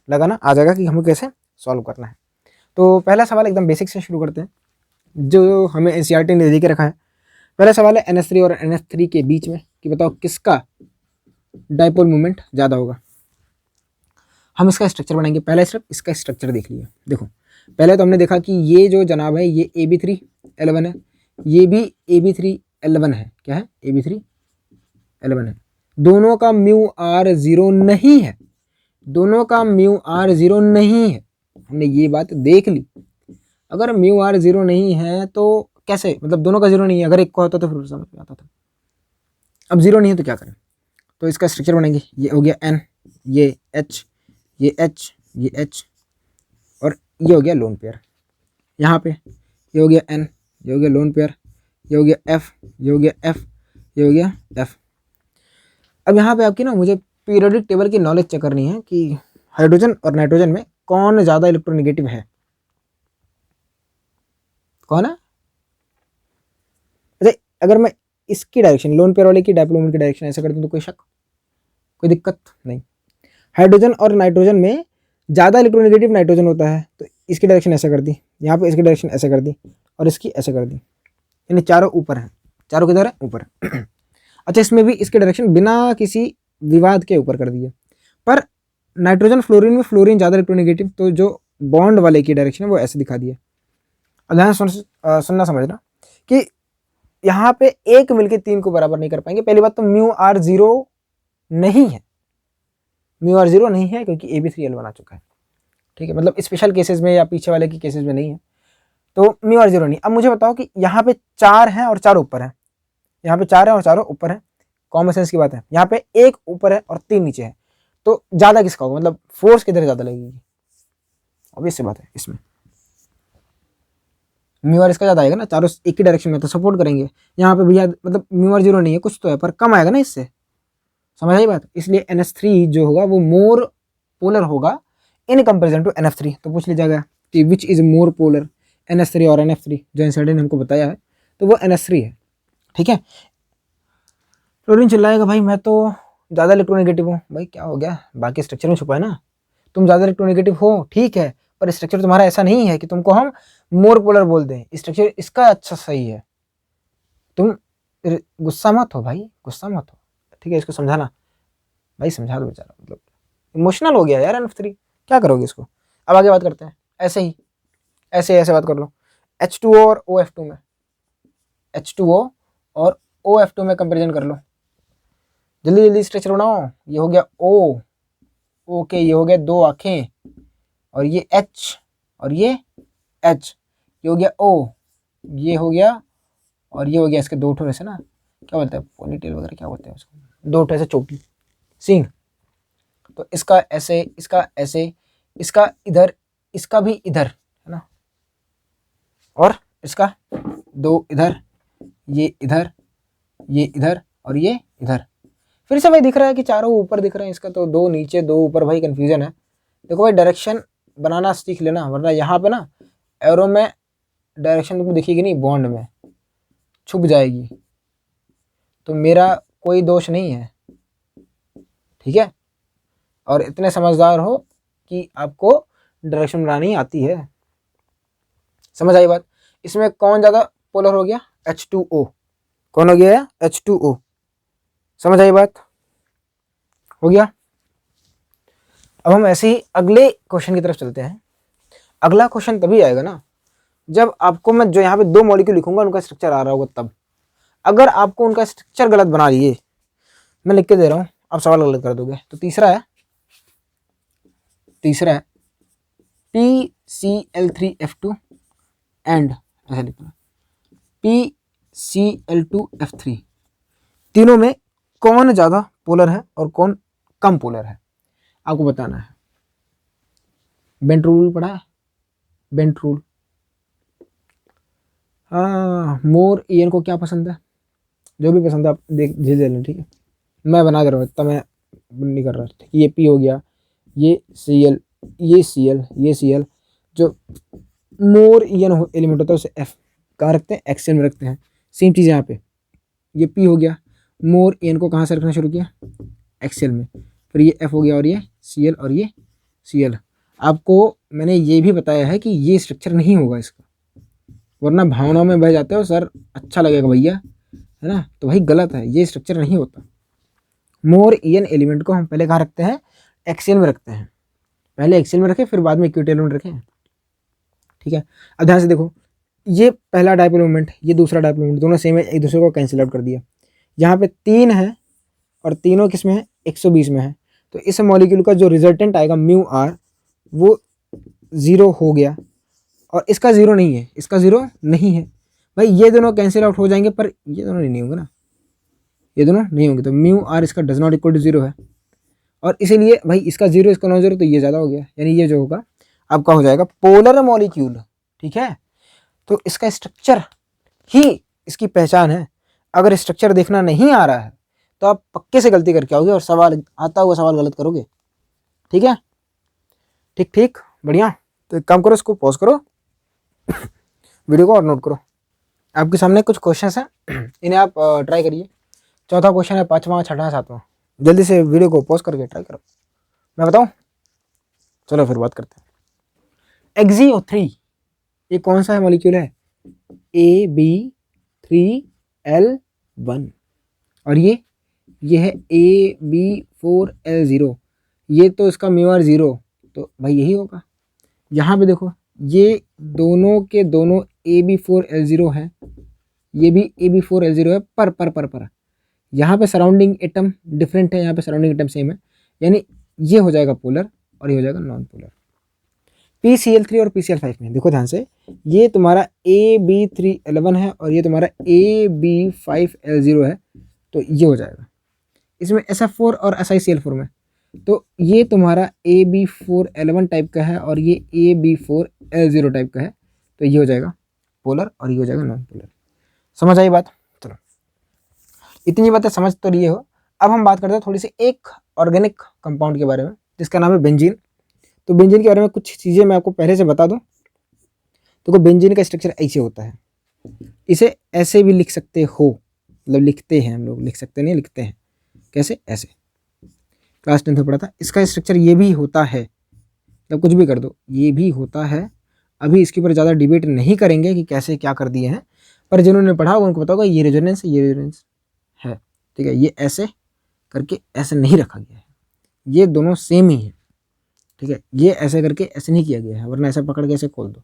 लगाना आ जाएगा कि हमें कैसे सॉल्व करना है। तो पहला सवाल एकदम बेसिक से शुरू करते हैं, जो हमें NCERT ने दे के रखा है। पहला सवाल है NH3 और NH3 के बीच में कि बताओ किसका डायपोल मोमेंट ज़्यादा होगा। हम इसका स्ट्रक्चर बनाएंगे। पहला स्टेप, इसका स्ट्रक्चर देख लिया। देखो, पहले तो हमने देखा कि ये जो जनाब है ये AB3L1 है, ये भी AB3L1 है। क्या है? AB3L1 है। दोनों का म्यू आर 0 नहीं है, दोनों का म्यू आर 0 नहीं है। हमने ये बात देख ली। अगर म्यू आर 0 नहीं है तो कैसे, मतलब दोनों का 0 नहीं है, अगर एक का होता तो फिर समझ में आता था। अब 0 नहीं है तो क्या करें? तो इसका स्ट्रक्चर बनाएंगे। ये हो गया N, ये H, ये H, ये H, और ये हो गया लोन पेयर। यहाँ पे ये हो गया N, ये हो गया लोन पेयर, ये हो गया F, ये हो गया F, ये हो गया F। अब यहाँ पे आपकी ना मुझे पीरियोडिक टेबल की नॉलेज चेक करनी है कि हाइड्रोजन और नाइट्रोजन में कौन ज़्यादा इलेक्ट्रोनेगेटिव है। कौन है? अच्छा, अगर मैं इसकी डायरेक्शन, लोन पेयर वाले की डायपोल मोमेंट की डायरेक्शन ऐसा कर दूँ तो कोई शक, कोई दिक्कत नहीं। हाइड्रोजन और नाइट्रोजन में ज़्यादा इलेक्ट्रोनेगेटिव नाइट्रोजन होता है, तो इसकी डायरेक्शन ऐसा कर दी, यहाँ पे इसकी डायरेक्शन ऐसा कर दी, और इसकी ऐसा कर दी, यानी चारों ऊपर हैं। चारों किधर है? ऊपर। अच्छा, इसमें भी इसकी डायरेक्शन बिना किसी विवाद के ऊपर कर दी है। पर नाइट्रोजन फ्लोरीन में फ्लोरीन ज़्यादा इलेक्ट्रोनेगेटिव, तो जो बॉन्ड वाले की डायरेक्शन है वो ऐसे दिखा दी है। अब ध्यान सुनना समझना कि यहाँ पे एक मिलके 3 को बराबर नहीं कर पाएंगे। पहली बात तो म्यू आर 0 नहीं है, म्यू आर 0 नहीं है क्योंकि AB3L1 आ चुका है। ठीक है, मतलब स्पेशल केसेस में या पीछे वाले की केसेस में नहीं है, तो म्यू आर 0 नहीं। अब मुझे बताओ कि यहाँ पे 4 हैं और 4 ऊपर हैं, यहाँ पे 4 है और चारों ऊपर है, कॉमन सेंस की बात है। यहाँ पे 1 ऊपर है और 3 नीचे है, तो ज़्यादा किसका होगा, मतलब फोर्स किधर ज़्यादा लगेगी? ऑब्वियस सी बात है। इसमें म्यू आर इसका ज़्यादा आएगा ना, चारों एक ही डायरेक्शन में तो सपोर्ट करेंगे। यहाँ पे भैया मतलब म्यू आर 0 नहीं है, कुछ तो है पर कम आएगा ना इससे, समझ आई बात। इसलिए NH3 जो होगा वो मोर पोलर होगा इन कंपेरिजन टू NF3। तो पूछ लीजिएगा कि which is more polar, NH3 और NF3, जो एनसीईआरटी ने हमको बताया है तो वो NH3 है। ठीक है, फ्लोरीन चिल्लाएगा भाई मैं तो ज़्यादा इलेक्ट्रोनेगेटिव हूँ। भाई क्या हो गया, बाकी स्ट्रक्चर में छुपा है ना, तुम ज़्यादा इलेक्ट्रोनेगेटिव हो ठीक है, पर स्ट्रक्चर तुम्हारा ऐसा नहीं है कि तुमको हम मोर पोलर बोल दें। स्ट्रक्चर इसका अच्छा सही है, तुम गुस्सा मत हो भाई, गुस्सा मत हो, ठीक है। इसको समझाना भाई, समझा दो बेचारा, मतलब इमोशनल हो गया यार NF3, क्या करोगे इसको। अब आगे बात करते हैं, ऐसे ही ऐसे बात कर लो H2O और OF2 में, H2O और OF2 में कंपेरिजन कर लो, जल्दी जल्दी स्ट्रक्चर बनाओ। ये हो गया O, ओके ये हो गया दो आंखें, और ये H और ये H, ये हो गया O, ये हो गया, और ये हो गया इसके दो ठो ऐसे ना, क्या बोलते हैं पोनीटेल वगैरह क्या बोलते हैं उसको, दो ठो ऐसे चोटी सींग। तो इसका ऐसे, इसका ऐसे, इसका इधर, इसका भी इधर है ना, और इसका दो इधर, ये इधर, ये इधर और ये इधर। फिर से भाई दिख रहा है कि चारों ऊपर दिख रहे हैं, इसका तो दो नीचे दो ऊपर, भाई कंफ्यूजन है। देखो भाई डायरेक्शन बनाना सीख लेना, वरना यहाँ पे ना एरो में डायरेक्शन तुमको दिखेगी नहीं, बॉन्ड में छुप जाएगी। तो मेरा कोई दोष नहीं है, ठीक है। और इतने समझदार हो कि आपको डायरेक्शन बनानी आती है, समझ आई बात। इसमें कौन ज़्यादा पोलर हो गया, H2O, कौन हो गया H2O, समझ आई बात, हो गया। अब हम ऐसे ही अगले क्वेश्चन की तरफ चलते हैं। अगला क्वेश्चन तभी आएगा ना जब आपको मैं जो यहाँ पे दो मॉलिक्यूल लिखूंगा उनका स्ट्रक्चर आ रहा होगा तब। अगर आपको उनका स्ट्रक्चर गलत बना लिए, मैं लिख के दे रहा हूँ, आप सवाल गलत कर दोगे। तो तीसरा है PCl3F2 एंड ऐसा लिखना PCl2F3, तीनों में कौन ज़्यादा पोलर है और कौन कम पोलर है, आपको बताना है। बेंट रूल पढ़ा है, बेंट रूल। हाँ, मोर EN को क्या पसंद है, जो भी पसंद है आप देख झेल लेना, ठीक है। मैं बना दे रहा हूँ, इतना मैं नहीं कर रहा, ठीक। ये P हो गया, ये Cl, ये Cl, ये Cl। जो मोर EN एलिमेंट होता है उसे F कहाँ रखते हैं, एक्सेल में रखते हैं। सेम चीज़ यहाँ पे, ये P हो गया, मोर EN को कहाँ से रखना शुरू किया, एक्सेल में। फिर ये F हो गया, और ये Cl और ये Cl। आपको मैंने ये भी बताया है कि ये स्ट्रक्चर नहीं होगा इसका, वरना भावनाओं में बह जाते हो सर अच्छा लगेगा भैया, है ना, तो भाई गलत है, ये स्ट्रक्चर नहीं होता। मोर EN एलिमेंट को हम पहले कहाँ रखते हैं, एक्सेल में रखते हैं। पहले एक्सेल में रखें फिर बाद में इक्विटी एलिमेंट रखें, ठीक है। अब ध्यान से देखो, ये पहला डायपोल मोमेंट, ये दूसरा डायपोल मोमेंट, दोनों सेम है, एक दूसरे को कैंसिल आउट कर दिया। यहाँ पे 3 है और तीनों किस में है, 120 में है। तो इस मॉलिक्यूल का जो रिजल्टेंट आएगा म्यू आर वो 0 हो गया, और इसका 0 नहीं है, इसका 0 नहीं है। भाई ये दोनों कैंसिल आउट हो जाएंगे, पर ये दोनों नहीं होंगे ना, ये दोनों नहीं होंगे। तो म्यू आर इसका डज नॉट इक्वल टू 0 है, और इसीलिए भाई इसका 0 इसका नॉन 0, तो ये ज़्यादा हो गया, यानी ये जो होगा आपका हो जाएगा पोलर मॉलिक्यूल, ठीक है। तो इसका स्ट्रक्चर ही इसकी पहचान है। अगर स्ट्रक्चर देखना नहीं आ रहा है तो आप पक्के से गलती करके आओगे और सवाल आता हुआ सवाल गलत करोगे, ठीक है। ठीक ठीक, बढ़िया। तो एक काम करो, इसको पॉज करो, वीडियो को और नोट करो। आपके सामने कुछ क्वेश्चंस हैं, इन्हें आप ट्राई करिए। चौथा क्वेश्चन है, पाँचवा, छठा, सातवां। जल्दी से वीडियो को पॉज करके ट्राई करो, मैं बताऊं। चलो फिर बात करते हैं। XeO3 ये कौन सा है मॉलिक्यूल है, AB3L1, और ये है AB4L0। ये तो इसका म्यू आर 0, तो भाई यही होगा। यहाँ पे देखो ये दोनों के दोनों AB4L0 है, ये भी AB4L0 है, पर यहाँ पे सराउंडिंग एटम डिफरेंट है, यहाँ पे सराउंडिंग एटम सेम है, यानी ये हो जाएगा पोलर और ये हो जाएगा नॉन पोलर। PCl3 और PCl5 में देखो ध्यान से, ये तुम्हारा AB3L1 है और ये तुम्हारा AB5L0 है, तो ये हो जाएगा। इसमें SF4 और SiCl4 में तो ये तुम्हारा AB4L1 टाइप का है और ये AB4L0 टाइप का है, तो ये हो जाएगा पोलर और ये हो जाएगा नॉन पोलर। समझ आई बात? चलो, इतनी बातें समझ तो लिए हो। अब हम बात करते हैं थोड़ी सी एक ऑर्गेनिक कंपाउंड के बारे में जिसका नाम है बेंजीन। तो बेंजीन के बारे में कुछ चीज़ें मैं आपको पहले से बता दूं। तो बेंजीन का स्ट्रक्चर ऐसे होता है, इसे ऐसे भी लिख सकते हो, मतलब लिखते हैं हम लोग, लिख सकते नहीं, लिखते हैं। कैसे? ऐसे, क्लास 10th में पढ़ा था। इसका स्ट्रक्चर ये भी होता है, मतलब कुछ भी कर दो ये भी होता है। अभी इसके ऊपर ज़्यादा डिबेट नहीं करेंगे कि कैसे क्या कर दिए हैं, पर जिन्होंने पढ़ा होगा उनको पता होगा ये रेजोनेंस है, ठीक है। ये ऐसे करके ऐसे नहीं रखा गया है, ये दोनों सेम ही है, ठीक है। ये ऐसे करके ऐसे नहीं किया गया है, वरना ऐसे पकड़ के ऐसे खोल दो,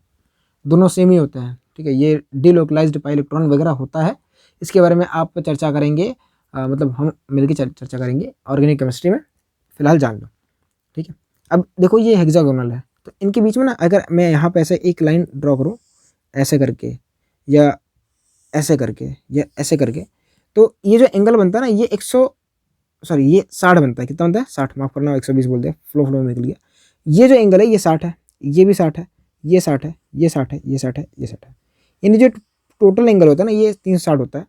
दोनों सेम ही होते हैं, ठीक है। ये डिलोकलाइज्ड पाई इलेक्ट्रॉन वगैरह होता है, इसके बारे में आप चर्चा करेंगे, मतलब हम मिलकर चर्चा करेंगे ऑर्गेनिक केमिस्ट्री में, फिलहाल जान लो, ठीक है। अब देखो ये हेक्सागोनल है, तो इनके बीच में ना अगर मैं यहाँ पे ऐसे एक लाइन ड्रॉ करूँ ऐसे करके या ऐसे करके या ऐसे करके, तो ये जो एंगल बनता है ना ये 60 बनता है। कितना बनता है? 60, माफ करना 120 बोल दिया, फ्लो में निकल गया। ये जो एंगल है ये 60 है, ये भी 60 है, ये 60 है, ये 60 है, ये 60 है, ये 60 है। यानी जो टोटल एंगल होता है ना ये 360 होता है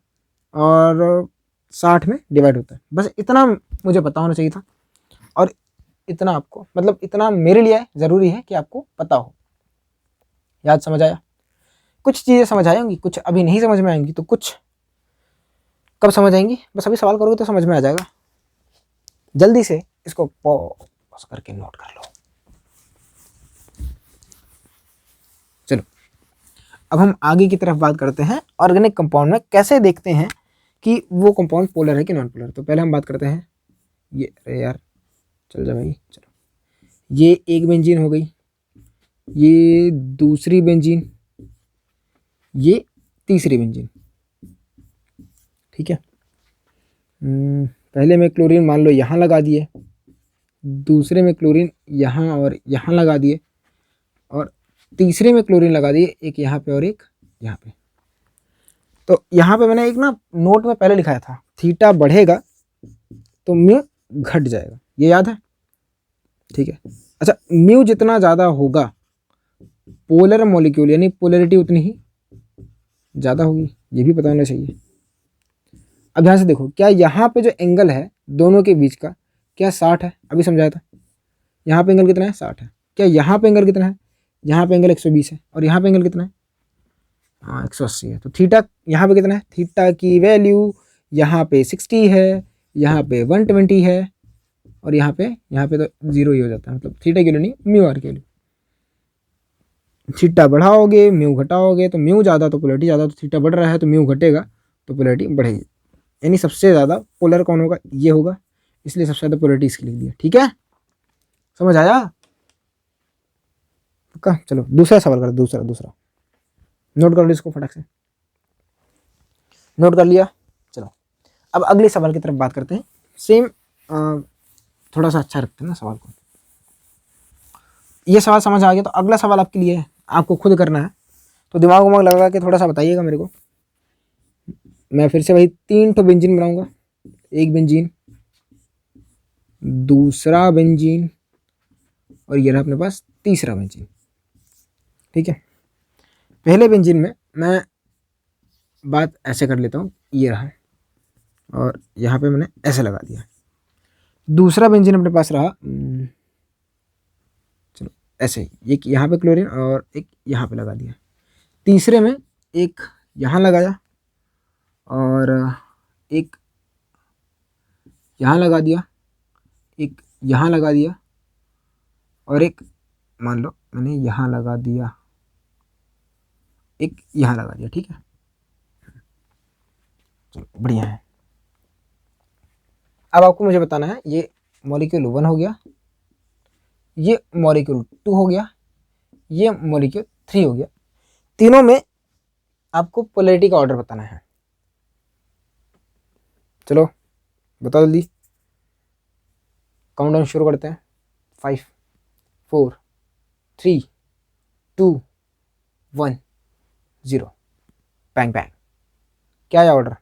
और 60 में डिवाइड होता है। बस इतना मुझे पता होना चाहिए था, और इतना आपको, मतलब इतना मेरे लिए ज़रूरी है कि आपको पता हो। याद? समझ आया? कुछ चीज़ें समझ आएंगी, कुछ अभी नहीं समझ में आएंगी, तो कुछ कब समझ आएंगी? बस अभी सवाल करोगे तो समझ में आ जाएगा। जल्दी से इसको पॉज करके नोट कर लो। चलो, अब हम आगे की तरफ बात करते हैं ऑर्गेनिक कंपाउंड में कैसे देखते हैं कि वो कंपाउंड पोलर है कि नॉन पोलर। तो पहले हम बात करते हैं ये, अरे यार चल जा भाई, चलो। ये एक बेंजीन हो गई, ये दूसरी बेंजीन, ये तीसरी बेंजीन, ठीक है। पहले में क्लोरीन मान लो यहाँ लगा दिए, दूसरे में क्लोरीन यहाँ और यहाँ लगा दिए, और तीसरे में क्लोरीन लगा दिए, एक यहाँ पे और एक यहाँ पे। तो यहाँ पे मैंने एक ना नोट में पहले लिखाया था, थीटा बढ़ेगा तो म्यू घट जाएगा, ये याद है? ठीक है। अच्छा, म्यू जितना ज़्यादा होगा पोलर मॉलिक्यूल यानी पोलरिटी उतनी ही ज़्यादा होगी, ये भी पता होना चाहिए। अब ध्यान से देखो, क्या यहाँ पे जो एंगल है दोनों के बीच का क्या 60 है? अभी समझाया था। यहाँ पे एंगल कितना है? 60 है। क्या यहाँ पे एंगल कितना है? यहाँ पे एंगल 120 है, और यहाँ पे एंगल कितना है? हाँ 180 है। तो थीटा यहाँ पे कितना है? थीटा की वैल्यू यहाँ पे 60 है, यहाँ पे 120 है, और यहाँ पे तो 0 ही हो जाता है, मतलब थीटा की वैल्यू नहीं, म्यू आर की वैल्यू। थीटा बढ़ाओगे म्यू घटाओगे, तो म्यू ज़्यादा तो पोलरिटी ज़्यादा, तो थीटा बढ़ रहा है तो म्यू घटेगा तो पोलरिटी बढ़ेगी। यानी सबसे ज़्यादा पोलर कौन होगा? ये होगा, इसलिए सबसे ज़्यादा पोलरिटी इसकी लिख दिया, ठीक है। समझ आया? पक्का? चलो दूसरा सवाल कर, दूसरा नोट कर लो इसको फटाक से, नोट कर लिया। चलो अब अगले सवाल की तरफ बात करते हैं। सेम थोड़ा सा अच्छा रखते हैं ना सवाल को। ये सवाल समझ आ गया तो अगला सवाल आपके लिए है, आपको खुद करना है, तो दिमाग लगा के थोड़ा सा बताइएगा मेरे को। मैं फिर से वही 3 ठो बेंजीन बनाऊंगा, एक बेंजीन, दूसरा बेंजीन, और ये रहा अपने पास तीसरा बेंजीन, ठीक है। पहले बेंजीन में मैं बात ऐसे कर लेता हूँ, ये रहा, और यहाँ पे मैंने ऐसे लगा दिया। दूसरा बेंजीन अपने पास रहा, चलो ऐसे ही, एक यहाँ पे क्लोरीन और एक यहाँ पे लगा दिया। तीसरे में एक यहाँ लगाया और एक यहाँ लगा दिया, एक यहाँ लगा दिया, और एक मान लो मैंने यहाँ लगा दिया, एक यहाँ लगा दिया, ठीक है। चलो बढ़िया है। अब आपको मुझे बताना है, ये मॉलिक्यूल 1 हो गया, ये मॉलिक्यूल 2 हो गया, ये मॉलिक्यूल 3 हो गया। तीनों में आपको पोलैरिटी का ऑर्डर बताना है। चलो बताओ जल्दी, काउंटडाउन शुरू करते हैं। 5 4 3 2 1 0, बैंग बैंग। क्या है ऑर्डर?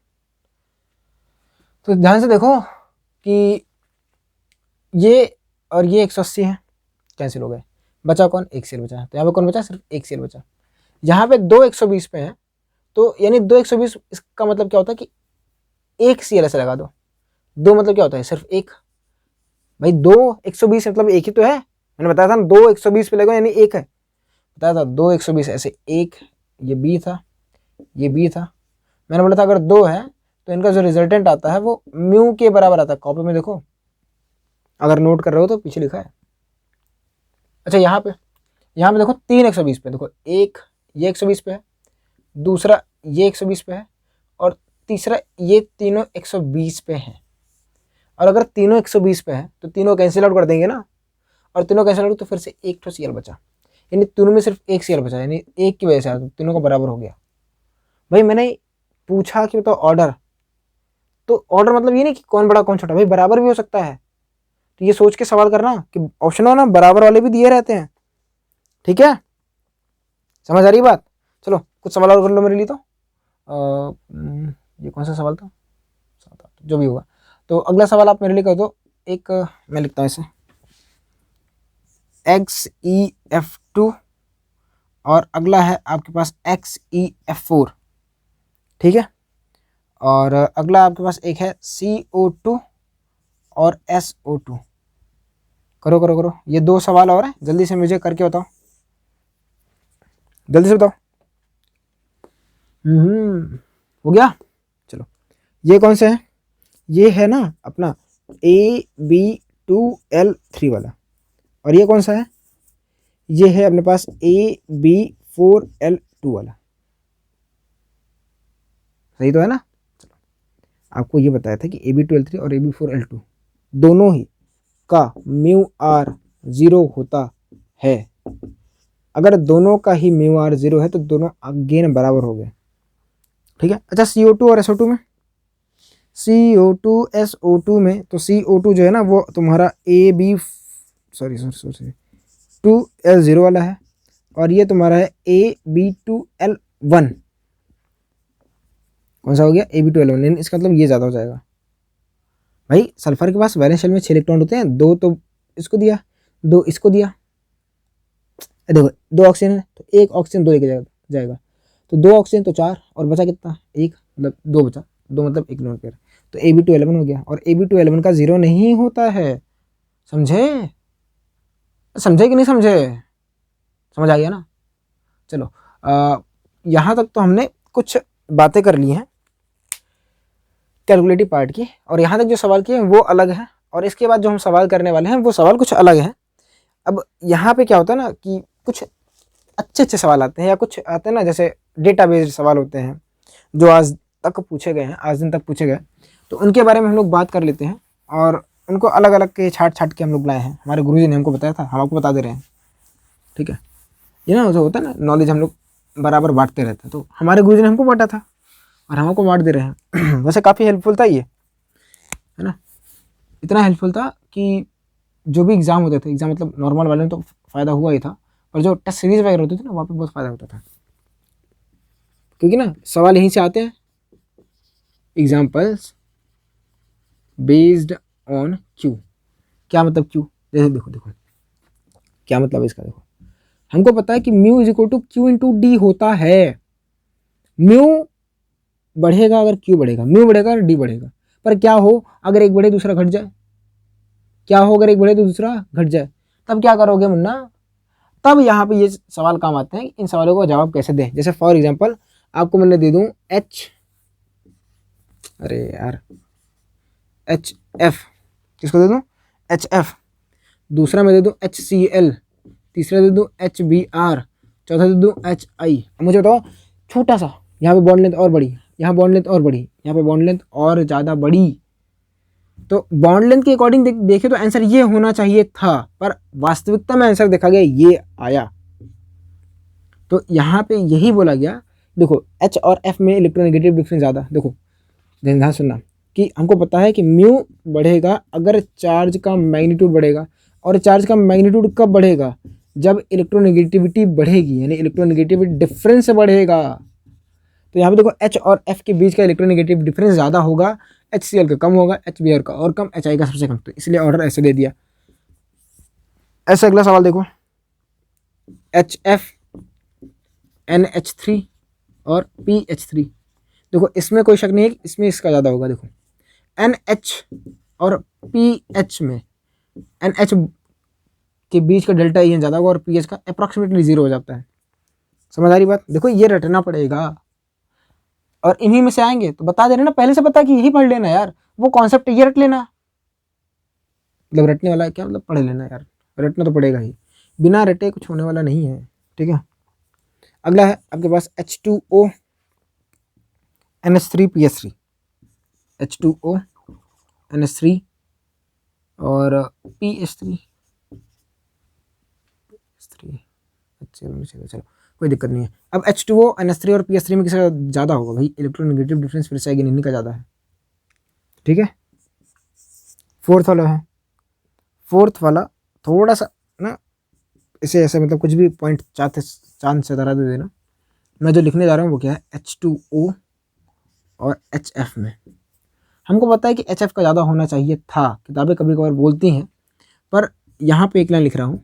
तो ध्यान से देखो कि ये और ये 180 है, कैंसिल हो गए, बचा कौन, एक Cl बचा है। तो यहाँ पे कौन बचा, सिर्फ एक Cl बचा। यहाँ पे दो 120 पे हैं, तो यानी दो 120, इसका मतलब क्या होता है कि एक Cl ऐसे लगा दो। दो मतलब क्या होता है, सिर्फ एक। भाई दो 120 मतलब एक ही तो है, मैंने बताया था ना, दो 120 पे लगा यानी एक है, बताया था। दो 120 ऐसे एक, ये बी था, ये बी था। मैंने बोला था अगर दो है तो इनका जो रिजल्टेंट आता है वो म्यू के बराबर आता है। कॉपी में देखो, अगर नोट कर रहे हो तो पीछे लिखा है। अच्छा यहाँ पे देखो, तीन 120 पे देखो, एक ये 120 पे है, दूसरा ये 120 पे है, और तीसरा ये तीनों 120 पे हैं। और अगर तीनों 120 पे है तो तीनों कैंसिल आउट कर देंगे ना, और तीनों कैंसिल आउट तो फिर से एक तो Cl बचा, यानी तीनों में सिर्फ एक Cl बचा, यानी एक की वजह से तो तीनों का बराबर हो गया। भाई मैंने पूछा कि बताओ ऑर्डर, तो ऑर्डर मतलब ये नहीं कि कौन बड़ा कौन छोटा, भाई बराबर भी हो सकता है। तो ये सोच के सवाल करना कि ऑप्शन हो ना बराबर वाले भी दिए रहते हैं, ठीक है, समझ आ रही बात। चलो कुछ सवाल और कर लो मेरे लिए। तो ये कौन सा सवाल था, जो भी होगा। तो अगला सवाल आप मेरे लिए कर दो। एक मैं लिखता हूँ इसे XeF2 और अगला है आपके पास XeF4, ठीक है। और अगला आपके पास एक है CO2 और SO2। करो करो करो, ये दो सवाल और हैं, जल्दी से मुझे करके बताओ, जल्दी से बताओ। हो गया। चलो ये कौन से है, ये है ना अपना AB2L3 वाला, और ये कौन सा है, ये है अपने पास AB4L2 वाला, सही तो है ना। चलो आपको ये बताया था कि AB2L3 और AB4L2 दोनों ही का म्यू आर 0 होता है। अगर दोनों का ही म्यू आर 0 है तो दोनों अगेन बराबर हो गए, ठीक है। अच्छा CO2 और SO2 में, CO2 SO2 में, तो CO2 जो है ना वो तुम्हारा AB2L0 वाला है, और ये तुम्हारा है AB2L1। कौन सा हो गया, AB2L1, इसका मतलब ये ज़्यादा हो जाएगा। भाई सल्फर के पास वैलेंस शेल में 6 इलेक्ट्रॉन होते हैं, दो तो इसको दिया, दो इसको दिया, देखो दो ऑक्सीजन है तो एक ऑक्सीजन दो लेके जाएगा, तो दो ऑक्सीजन तो चार, और बचा कितना, एक, मतलब दो बचा, दो मतलब एक नोट पेयर, तो AB2L1 हो गया। और AB2L1 का 0 नहीं होता है, समझे, समझे कि नहीं समझे, समझ आ गया ना। चलो यहाँ तक तो हमने कुछ बातें कर ली हैं कैलकुलेटिव पार्ट की, और यहाँ तक जो सवाल किए हैं वो अलग है, और इसके बाद जो हम सवाल करने वाले हैं वो सवाल कुछ अलग है। अब यहाँ पे क्या होता है ना कि कुछ अच्छे अच्छे सवाल आते हैं, या कुछ आते हैं ना जैसे डेटा बेस्ड सवाल होते हैं जो आज तक पूछे गए हैं, आज दिन तक पूछे गए, तो उनके बारे में हम लोग बात कर लेते हैं, और उनको अलग अलग के छाट छाट के हम लोग लाए हैं। हमारे गुरुजी ने हमको बताया था, हम आपको बता दे रहे हैं, ठीक है। ये ना जो होता है ना नॉलेज हम लोग बराबर बांटते रहते हैं, तो हमारे गुरुजी ने हमको बांटा था और हम आपको बांट दे रहे हैं। वैसे काफ़ी हेल्पफुल था ये, है ना, इतना हेल्पफुल था कि जो भी एग्ज़ाम होते थे, एग्ज़ाम मतलब नॉर्मल वाले में तो फ़ायदा हुआ ही था, पर जो टेस्ट सीरीज वगैरह होती थी ना वहाँ पे बहुत फ़ायदा होता था, क्योंकि ना सवाल यहीं से आते हैं। एग्जाम्पल्स बेस्ड ऑन क्यू, क्या मतलब क्यू, जैसे देखो देखो क्या मतलब इसका, देखो हमको पता है कि mu is equal to Q into D होता है। म्यू बढ़ेगा अगर क्यू बढ़ेगा, म्यू बढ़ेगा अगर डी बढ़ेगा, पर क्या हो अगर एक बढ़े दूसरा घट जाए, क्या हो अगर एक बढ़े तो दूसरा घट जाए, तब क्या करोगे मुन्ना। तब यहाँ पे ये सवाल काम आते हैं, इन सवालों का जवाब कैसे दें। जैसे फॉर एग्जांपल आपको मैंने दे दूं HF, किसको दे दूं, HF, दूसरा मैं दे दूं HCl, तीसरा दे दूं HBr, चौथा दे दूं HI। मुझे बताओ छोटा सा, यहाँ पे बॉन्ड लेंथ और बड़ी, यहाँ बॉन्ड लेंथ और बड़ी, यहाँ पे बॉन्ड लेंथ और ज़्यादा बड़ी, तो बॉन्ड लेंथ के अकॉर्डिंग देखे तो आंसर ये होना चाहिए था, पर वास्तविकता में आंसर देखा गया ये आया। तो यहाँ पे यही बोला गया, देखो H और F में इलेक्ट्रोनेगेटिव डिफरेंस ज़्यादा, देखो ध्यान सुनना कि हमको पता है कि म्यू बढ़ेगा अगर चार्ज का मैग्नीट्यूड बढ़ेगा, और चार्ज का मैग्नीट्यूड कब बढ़ेगा, जब इलेक्ट्रोनेगेटिविटी बढ़ेगी, यानी इलेक्ट्रोनेगेटिव डिफरेंस बढ़ेगा। तो यहाँ पे देखो H और F के बीच का इलेक्ट्रोनेगेटिव डिफरेंस ज़्यादा होगा, HCl का कम होगा, HBr का और कम, HI का सबसे कम, तो इसलिए ऑर्डर ऐसे दे दिया। ऐसे अगला सवाल देखो, HF, NH3 और PH3। देखो इसमें कोई शक नहीं है कि इसमें इसका ज़्यादा होगा। देखो NH और PH में NH के बीच का डेल्टा ई ज़्यादा होगा और PH का अप्रॉक्सीमेटली 0 हो जाता है। समझ आ रही बात? देखो ये रटना पड़ेगा और इन्हीं में से आएंगे तो बता दे रहे ना, पहले से पता कि यही पढ़ लेना यार, वो कॉन्सेप्ट ये रट लेना। मतलब रटने वाला है क्या मतलब पढ़ लेना यार, रटना तो पड़ेगा ही, बिना रटे कुछ होने वाला नहीं है। ठीक है, अगला है आपके पास H2O NH3 PH3, H2O NH3 और PH3। चलो कोई दिक्कत नहीं है। अब H2O NH3 और PH3 में किसका ज़्यादा होगा भाई? इलेक्ट्रोनेगेटिव डिफरेंस फिर से आएगी, इन्हीं का ज़्यादा है। ठीक है, फोर्थ वाला है, फोर्थ वाला थोड़ा सा ना इसे ऐसे मतलब कुछ भी पॉइंट चांद से धरा दे देना। मैं जो लिखने जा रहा हूँ वो क्या है, H2O और HF में हमको पता है कि HF का ज़्यादा होना चाहिए था, किताबें कभी कभार बोलती हैं, पर यहाँ पे एक लाइन लिख रहा हूँ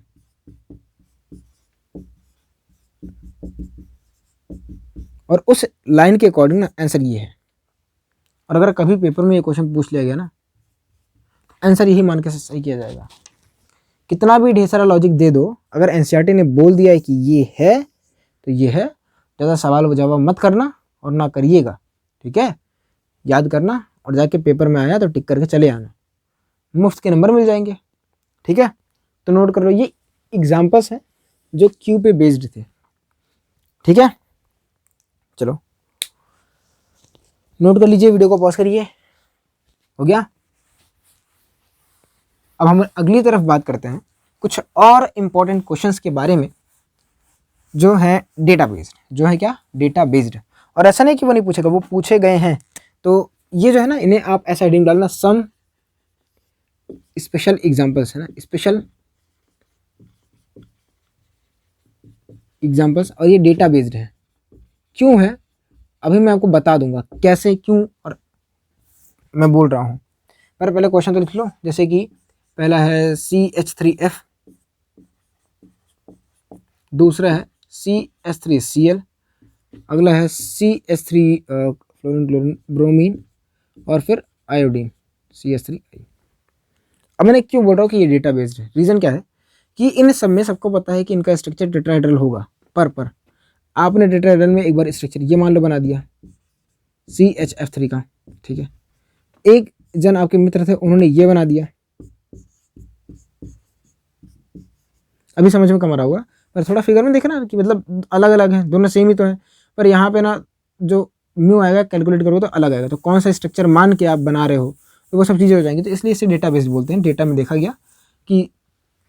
और उस लाइन के अकॉर्डिंग ना आंसर ये है। और अगर कभी पेपर में ये क्वेश्चन पूछ लिया गया ना, आंसर यही मान के सही किया जाएगा। कितना भी ढेर सारा लॉजिक दे दो, अगर एनसीईआरटी ने बोल दिया है कि ये है तो ये है। ज़्यादा सवाल जवाब मत करना और ना करिएगा। ठीक है, याद करना और जाके पेपर में आया तो टिक करके चले आना, मुफ्त के नंबर मिल जाएंगे। ठीक है, तो नोट कर लो, ये एग्जाम्पल्स हैं जो क्यू पे बेस्ड थे। ठीक है, चलो नोट कर लीजिए, वीडियो को पॉज करिए। हो गया? अब हम अगली तरफ बात करते हैं कुछ और इम्पोर्टेंट क्वेश्चंस के बारे में, जो है डेटा बेस्ड। जो है क्या? Data based. और ऐसा नहीं कि वो नहीं पूछेगा, वो पूछे गए हैं। तो ये जो है ना, इन्हें आप ऐसा हेडिंग डालना, सम स्पेशल एग्जाम्पल्स है ना, स्पेशल एग्जाम्पल्स। और ये डेटा बेस्ड है। क्यों है अभी मैं आपको बता दूंगा कैसे, क्यों और मैं बोल रहा हूँ। पर पहले क्वेश्चन तो लिख लो। जैसे कि पहला है CH3F, दूसरा है CH3Cl, अगला है CH3 फ्लोरीन क्लोरीन ब्रोमीन और फिर आयोडीन CH3I। अब मैंने क्यों बोल रहा हूँ कि ये डेटा बेस्ड है, रीज़न क्या है कि इन सब में सबको पता है कि इनका स्ट्रक्चर टेट्राहेड्रल होगा। पर आपने टेट्राहेड्रल में एक बार स्ट्रक्चर ये मान लो बना दिया CHF3 का। ठीक है, एक जन आपके मित्र थे, उन्होंने ये बना दिया। अभी समझ में कम आ रहा होगा, पर थोड़ा फिगर में देखना कि मतलब अलग अलग है, दोनों सेम ही तो है, पर यहाँ पे ना जो म्यू आएगा कैलकुलेट करो तो अलग आएगा। तो कौन सा स्ट्रक्चर मान के आप बना रहे हो तो वो सब चीज़ें हो जाएंगी। तो इसलिए इसे डेटा बेस्ड बोलते हैं। डेटा में देखा गया कि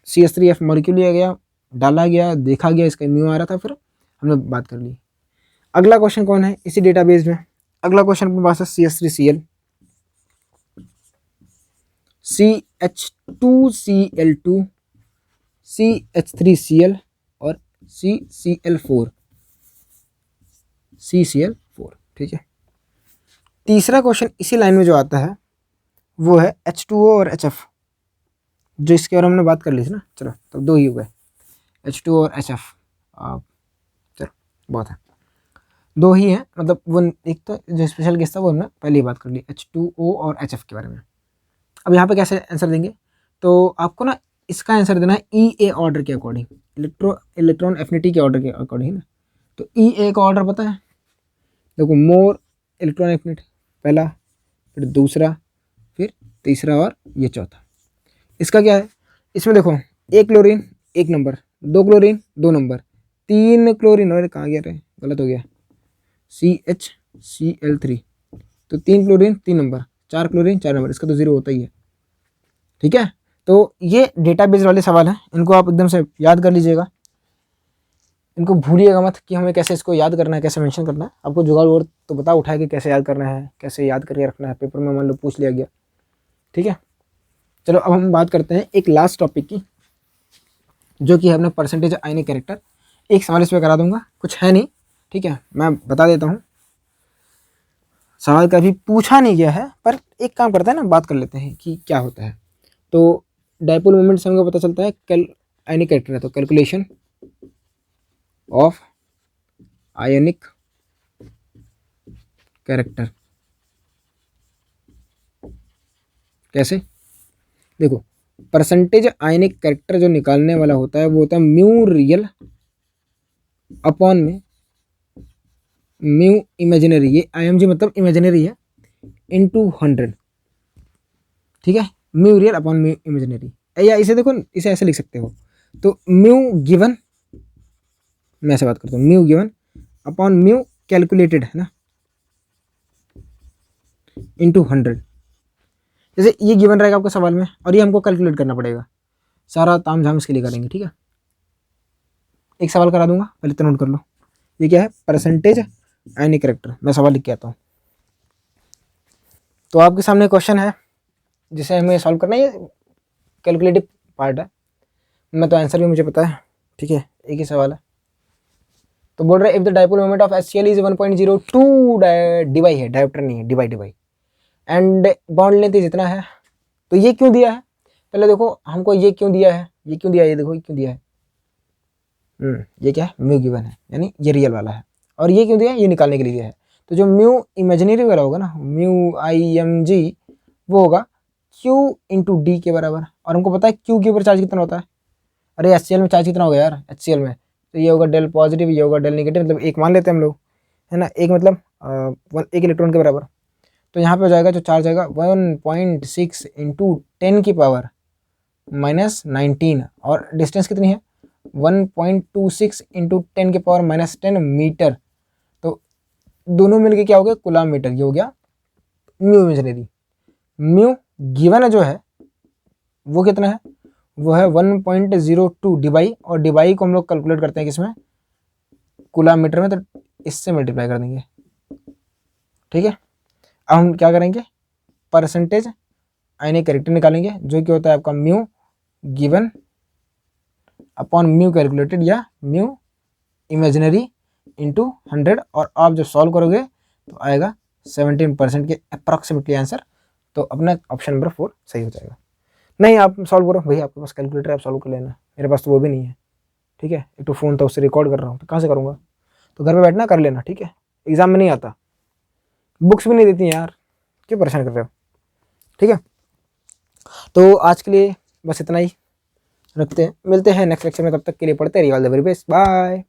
CH3F मॉलिक्यूल लिया गया, डाला गया, देखा गया, इसका म्यू आ रहा था, फिर हमने बात कर ली। अगला क्वेश्चन कौन है इसी डेटा बेस्ड में? अगला क्वेश्चन अपने पास है CH3Cl, CH2Cl2, CH3Cl और CCl4, CCl4। ठीक है, तीसरा क्वेश्चन इसी लाइन में जो आता है वो है H2O और HF, जो इसके बारे में हमने बात कर ली थी ना। चलो तब दो ही हो गए, H2O और HF। चलो बहुत है, दो ही हैं। मतलब वो एक तो जो स्पेशल केस था वो हमने पहले ही बात कर ली, H2O और HF के बारे में। अब यहाँ पे कैसे आंसर देंगे? तो आपको ना इसका आंसर देना है EA ऑर्डर के अकॉर्डिंग, इलेक्ट्रॉन एफिनिटी के ऑर्डर के अकॉर्डिंग ना। तो EA का ऑर्डर पता है, देखो मोर इलेक्ट्रॉन एफिनिटी पहला, फिर दूसरा, फिर तीसरा और ये चौथा। इसका क्या है? इसमें देखो एक क्लोरीन एक नंबर, दो क्लोरीन दो नंबर, तीन क्लोरीन, और कहाँ गया रे, गलत हो गया, CHCl3, तो तीन क्लोरीन तीन नंबर, चार क्लोरीन चार नंबर, इसका तो 0 होता ही है। ठीक है, तो ये डेटाबेस वाले सवाल हैं, इनको आप एकदम से याद कर लीजिएगा, इनको भूलिएगा मत कि हमें कैसे इसको याद करना है, कैसे मेंशन करना है। आपको जुगाड़ वोड़ तो बता उठाए कि कैसे याद करना है, कैसे याद करके रखना है, पेपर में मान लो पूछ लिया गया। ठीक है, चलो अब हम बात करते हैं एक लास्ट टॉपिक की, जो कि है अपना परसेंटेज आयनिक कैरेक्टर। एक सवाल इस पर करा दूंगा, कुछ है नहीं। ठीक है, मैं बता देता हूँ, सवाल कभी पूछा नहीं गया है, पर एक काम करते हैं ना, बात कर लेते हैं कि क्या होता है। तो डायपोल मोमेंट से हमको पता चलता है आयनिक कैरेक्टर है, तो कैलकुलेशन ऑफ आयनिक कैरेक्टर कैसे, देखो परसेंटेज आयनिक कैरेक्टर जो निकालने वाला होता है वो होता है म्यू रियल अपॉन में म्यू इमेजिनरी, ये IMG मतलब इमेजिनरी है, इनटू 100, ठीक है, mu real upon mu imaginary. या इसे देखो, इसे ऐसे लिख सकते हो, तो म्यू गिवन, मैं ऐसे बात करता हूँ, mu given upon mu calculated है ना, इनटू 100। जैसे ये गिवन रहेगा आपको सवाल में और ये हमको कैलकुलेट करना पड़ेगा, सारा ताम झाम इसके लिए करेंगे, ठीक है। एक सवाल करा दूंगा, पहले तो नोट कर लो, ये क्या है, परसेंटेज आयनिक कैरेक्टर। मैं सवाल लिख के आता हूँ। तो आपके सामने क्वेश्चन है जिसे हमें सॉल्व करना है, कैलकुलेटिव पार्ट है, मैं तो आंसर भी मुझे पता है, ठीक है, एक ही सवाल है। तो बोल रहे if the dipole moment of HCl is 1.02 Dibai है, डायोप्टर नहीं है, डिवाई एंड बॉन्ड लेंथ जितना है, तो ये क्यों दिया है, पहले देखो हमको ये क्यों दिया है, ये क्यों दिया है, ये देखो ये क्यों दिया है, ये क्या है, म्यू गिवन है, यानी ये रियल वाला है, और ये क्यों दिया है, ये निकालने के लिए दिया है। तो जो म्यू इमेजिनरी वाला होगा ना, म्यू IMG, वो होगा Q इंटू डी के बराबर, और हमको पता है Q के ऊपर चार्ज कितना होता है, अरे HCl में चार्ज कितना होगा यार, HCl में तो ये होगा डेल पॉजिटिव, ये होगा डेल नेगेटिव, मतलब एक मान लेते हैं हम लोग, है ना, एक मतलब एक इलेक्ट्रॉन के बराबर। तो यहाँ पे हो जाएगा जो चार्ज आएगा 1.6 इंटू 10 की पावर -19, और डिस्टेंस कितनी है 1.26 इंटू 10 की पावर -10 मीटर। तो दोनों मिलके क्या हो गया, कूलम मीटर, ये हो गया म्यू इमेजिनरी। म्यू गिवन जो है वो कितना है, वो है 1.02 डिवाई, और डिवाई को हम लोग कैलकुलेट करते हैं किसमें, कूलम मीटर में, तो इससे मल्टीप्लाई कर देंगे, ठीक है। अब हम क्या करेंगे, परसेंटेज आयनिक कैरेक्टर निकालेंगे, जो कि होता है आपका mu given upon mu calculated या म्यू इमेजिनरी इंटू 100, और आप जब सॉल्व करोगे तो आएगा 17% के अप्रॉक्सीमेटली आंसर। तो अपना ऑप्शन नंबर 4 सही हो जाएगा। नहीं आप सॉल्व करो भाई, आपके पास कैलकुलेटर है, आप सॉल्व कर लेना, मेरे पास तो वो भी नहीं है, ठीक है, एक तो फ़ोन था उससे रिकॉर्ड कर रहा हूँ, तो कहाँ से करूँगा, तो घर पे बैठना कर लेना, ठीक है, एग्जाम में नहीं आता, बुक्स भी नहीं देती यार, क्यों परेशान कर रहे हो, ठीक है। तो आज के लिए बस इतना ही रखते हैं, मिलते हैं नेक्स्ट लेक्चर में, तब तक के लिए पढ़ते रहिए, all the very best, bye.